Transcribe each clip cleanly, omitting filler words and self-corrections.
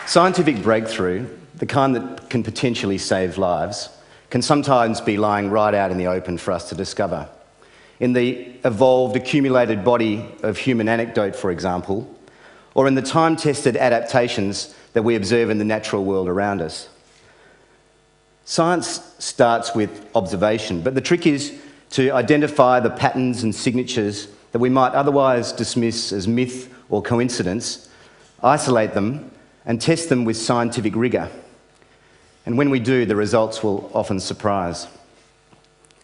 Scientific breakthrough, the kind that can potentially save lives, can sometimes be lying right out in the open for us to discover. In the evolved, accumulated body of human anecdote, for example, or in the time-tested adaptations that we observe in the natural world around us. Science starts with observation, but the trick is to identify the patterns and signatures that we might otherwise dismiss as myth or coincidence, isolate them, and test them with scientific rigour. And when we do, the results will often surprise.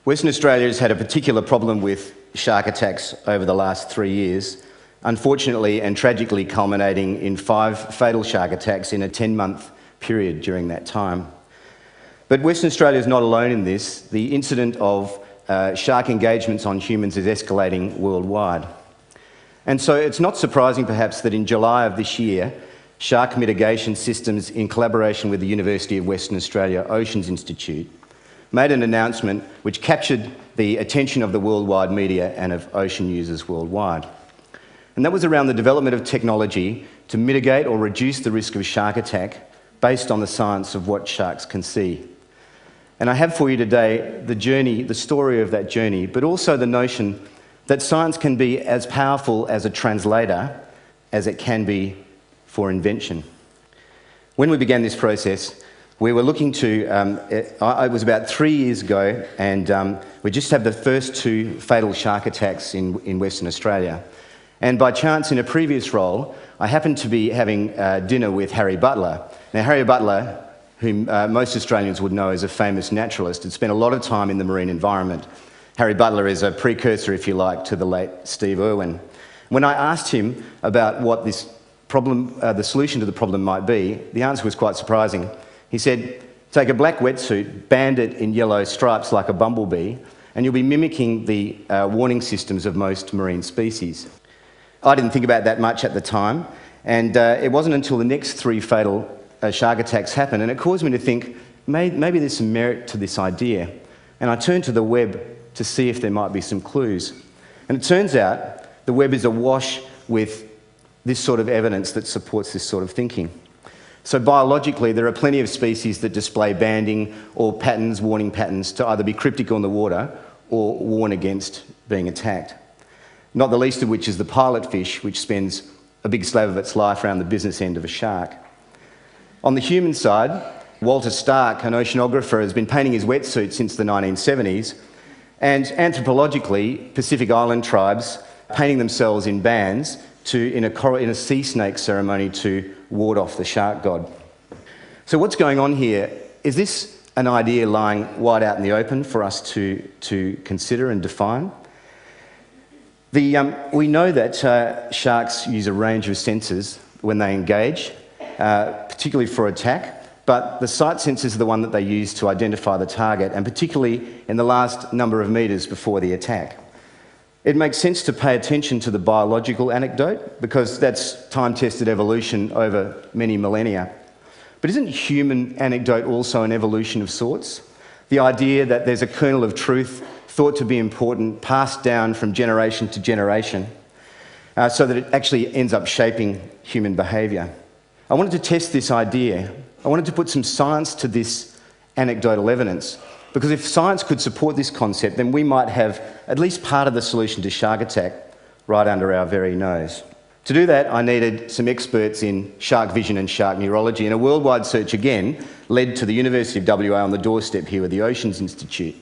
Western Australia has had a particular problem with shark attacks over the last 3 years, unfortunately and tragically culminating in 5 fatal shark attacks in a 10-month period during that time. But Western Australia is not alone in this. The incident of shark engagements on humans is escalating worldwide. And so it's not surprising perhaps that in July of this year, Shark Mitigation Systems, in collaboration with the University of Western Australia Oceans Institute, made an announcement which captured the attention of the worldwide media and of ocean users worldwide. And that was around the development of technology to mitigate or reduce the risk of a shark attack based on the science of what sharks can see. And I have for you today the journey, the story of that journey, but also the notion that science can be as powerful as a translator as it can be for invention. When we began this process, we were looking to, it was about 3 years ago, and we just had the first 2 fatal shark attacks in Western Australia. And by chance, in a previous role, I happened to be having dinner with Harry Butler. Now, Harry Butler, whom most Australians would know as a famous naturalist, had spent a lot of time in the marine environment. Harry Butler is a precursor, if you like, to the late Steve Irwin. When I asked him about what this problem, the solution to the problem might be, the answer was quite surprising. He said, take a black wetsuit, band it in yellow stripes like a bumblebee, and you'll be mimicking the warning systems of most marine species. I didn't think about that much at the time, and it wasn't until the next 3 fatal shark attacks happened, and it caused me to think, maybe there's some merit to this idea. And I turned to the web to see if there might be some clues. And it turns out the web is awash with this sort of evidence that supports this sort of thinking. So biologically, there are plenty of species that display banding or patterns, warning patterns, to either be cryptic on the water or warn against being attacked. Not the least of which is the pilot fish, which spends a big slab of its life around the business end of a shark. On the human side, Walter Stark, an oceanographer, has been painting his wetsuit since the 1970s, and anthropologically, Pacific Island tribes painting themselves in bands in a sea snake ceremony to ward off the shark god. So what's going on here? Is this an idea lying wide out in the open for us to consider and define? We know that sharks use a range of sensors when they engage, particularly for attack, but the sight sensors are the one that they use to identify the target, and particularly in the last number of metres before the attack. It makes sense to pay attention to the biological anecdote because that's time-tested evolution over many millennia. But isn't human anecdote also an evolution of sorts? The idea that there's a kernel of truth thought to be important, passed down from generation to generation, so that it actually ends up shaping human behaviour. I wanted to test this idea. I wanted to put some science to this anecdotal evidence, because if science could support this concept, then we might have at least part of the solution to shark attack right under our very nose. To do that, I needed some experts in shark vision and shark neurology, and a worldwide search again led to the University of WA on the doorstep here with the Oceans Institute.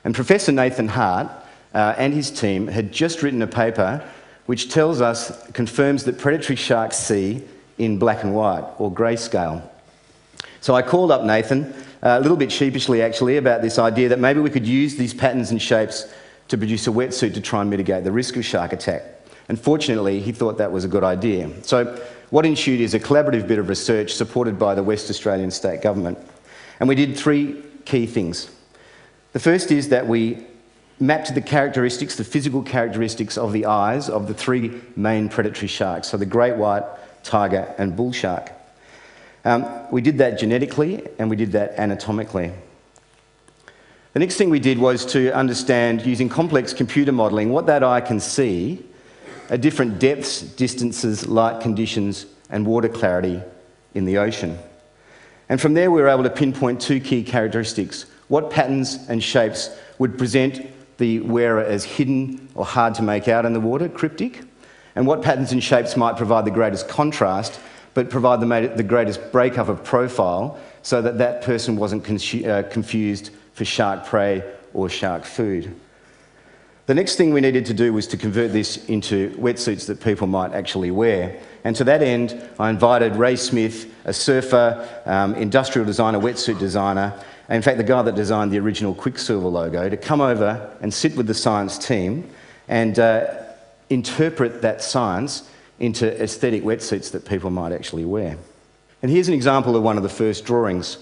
And Professor Nathan Hart and his team had just written a paper which confirms that predatory sharks see in black and white, or grayscale. So I called up Nathan, a little bit sheepishly actually, about this idea that maybe we could use these patterns and shapes to produce a wetsuit to try and mitigate the risk of shark attack. And fortunately, he thought that was a good idea. So what ensued is a collaborative bit of research supported by the West Australian State Government. And we did 3 key things. The first is that we mapped the characteristics, the physical characteristics of the eyes of the 3 main predatory sharks, so the great white, tiger and bull shark. We did that genetically and we did that anatomically. The next thing we did was to understand, using complex computer modelling, what that eye can see at different depths, distances, light conditions and water clarity in the ocean. And from there we were able to pinpoint two key characteristics: what patterns and shapes would present the wearer as hidden or hard to make out in the water, cryptic, and what patterns and shapes might provide the greatest contrast but provide the greatest breakup of profile so that that person wasn't confused for shark prey or shark food. The next thing we needed to do was to convert this into wetsuits that people might actually wear. And to that end, I invited Ray Smith, a surfer, industrial designer, wetsuit designer, and in fact the guy that designed the original Quicksilver logo, to come over and sit with the science team and interpret that science into aesthetic wetsuits that people might actually wear. And here's an example of one of the first drawings.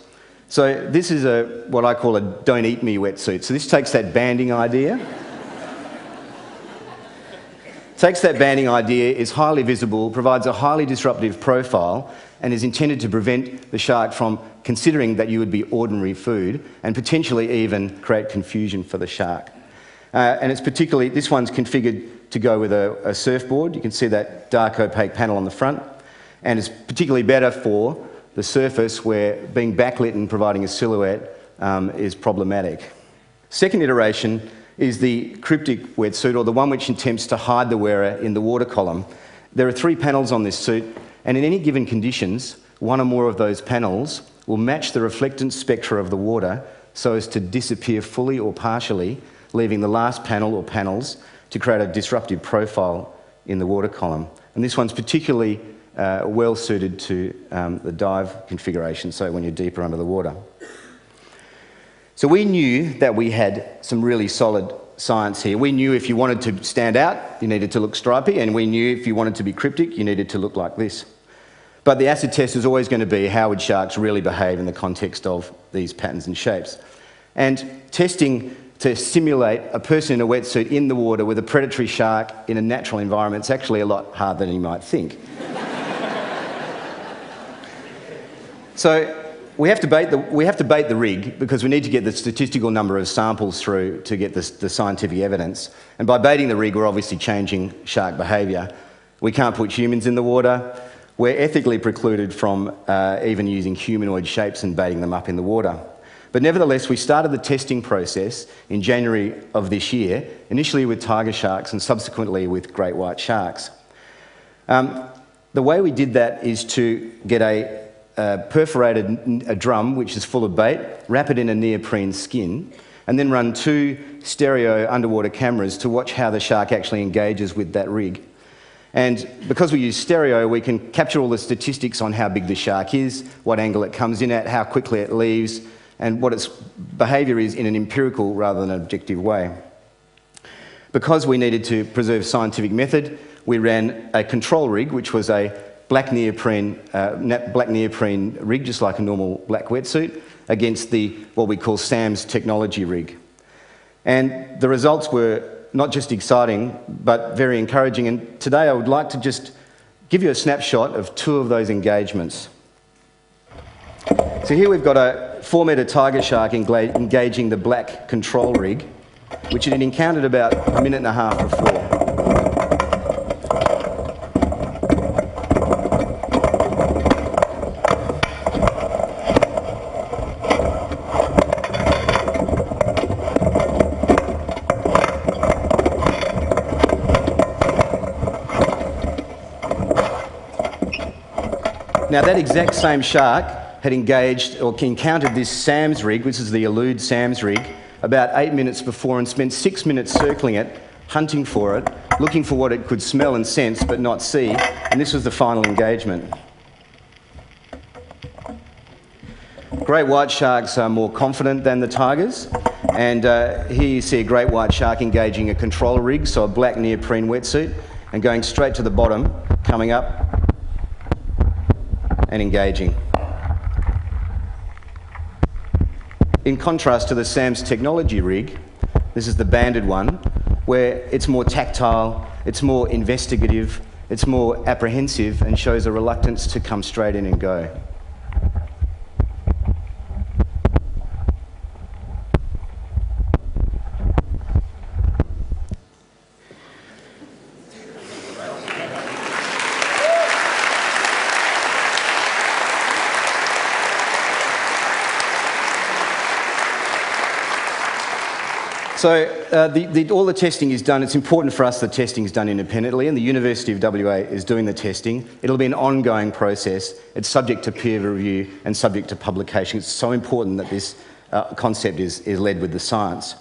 So this is what I call a don't eat me wetsuit. So this takes that banding idea. Is highly visible, provides a highly disruptive profile, and is intended to prevent the shark from considering that you would be ordinary food and potentially even create confusion for the shark. And it's particularly, this one's configured to go with a surfboard. You can see that dark opaque panel on the front, and it's particularly better for the surface where being backlit and providing a silhouette is problematic. Second iteration is the cryptic wetsuit, or the one which attempts to hide the wearer in the water column. There are 3 panels on this suit, and in any given conditions, one or more of those panels will match the reflectance spectra of the water so as to disappear fully or partially, leaving the last panel or panels to create a disruptive profile in the water column. And this one's particularly well suited to the dive configuration, so when you're deeper under the water. So we knew that we had some really solid science here. We knew if you wanted to stand out, you needed to look stripy, and we knew if you wanted to be cryptic, you needed to look like this. But the acid test is always going to be how would sharks really behave in the context of these patterns and shapes. And testing to simulate a person in a wetsuit in the water with a predatory shark in a natural environment is actually a lot harder than you might think. So we have to bait the rig because we need to get the statistical number of samples through to get the scientific evidence. And by baiting the rig, we're obviously changing shark behaviour. We can't put humans in the water. We're ethically precluded from even using humanoid shapes and baiting them up in the water. But nevertheless, we started the testing process in January of this year, initially with tiger sharks and subsequently with great white sharks. The way we did that is to get perforated a drum which is full of bait, wrap it in a neoprene skin, and then run 2 stereo underwater cameras to watch how the shark actually engages with that rig. And because we use stereo, we can capture all the statistics on how big the shark is, what angle it comes in at, how quickly it leaves, and what its behaviour is in an empirical rather than an objective way. Because we needed to preserve scientific method, we ran a control rig, which was a black neoprene rig, just like a normal black wetsuit, against what we call SAM's technology rig. And the results were not just exciting, but very encouraging. And today I would like to just give you a snapshot of 2 of those engagements. So here we've got a 4-metre tiger shark engaging the black control rig, which it had encountered about a minute and a half before. Now that exact same shark had engaged or encountered this SAM's rig, which is the Elude SAM's rig, about 8 minutes before and spent 6 minutes circling it, hunting for it, looking for what it could smell and sense but not see, and this was the final engagement. Great white sharks are more confident than the tigers, and here you see a great white shark engaging a control rig, so a black neoprene wetsuit, and going straight to the bottom, coming up and engaging. In contrast to the SAM's technology rig, this is the banded one, where it's more tactile, it's more investigative, it's more apprehensive and shows a reluctance to come straight in and go. So all the testing is done. It's important for us that testing is done independently, and the University of WA is doing the testing. It'll be an ongoing process. It's subject to peer review and subject to publication. It's so important that this concept is led with the science.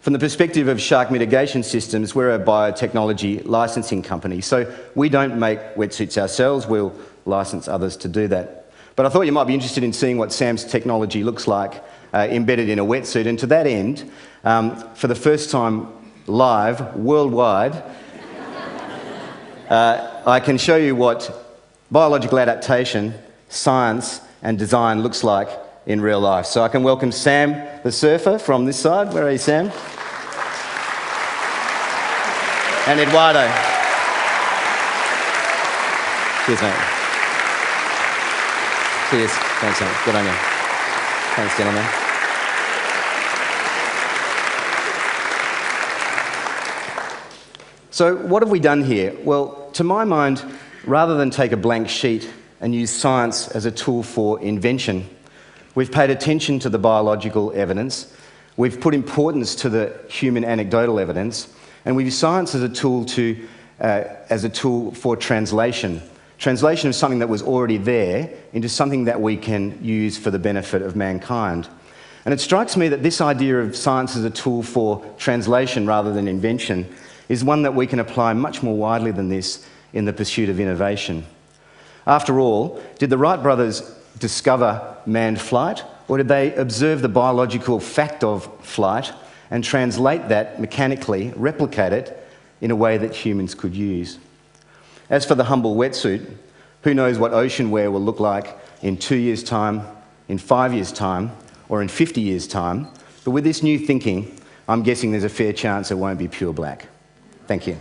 From the perspective of shark mitigation systems, we're a biotechnology licensing company, so we don't make wetsuits ourselves. We'll license others to do that. But I thought you might be interested in seeing what Sam's technology looks like embedded in a wetsuit, and to that end, for the first time live, worldwide, I can show you what biological adaptation, science and design looks like in real life. So I can welcome Sam the surfer from this side. Where are you, Sam? And Eduardo. Cheers, mate. Cheers. Thanks, mate. Good on you. Thanks, gentlemen. So what have we done here? Well, to my mind, rather than take a blank sheet and use science as a tool for invention, we've paid attention to the biological evidence, we've put importance to the human anecdotal evidence, and we've used science as a tool for translation. Translation of something that was already there into something that we can use for the benefit of mankind. And it strikes me that this idea of science as a tool for translation rather than invention is one that we can apply much more widely than this in the pursuit of innovation. After all, did the Wright brothers discover manned flight, or did they observe the biological fact of flight and translate that mechanically, replicate it in a way that humans could use? As for the humble wetsuit, who knows what ocean wear will look like in 2 years' time, in 5 years' time, or in 50 years' time, but with this new thinking, I'm guessing there's a fair chance it won't be pure black. Thank you.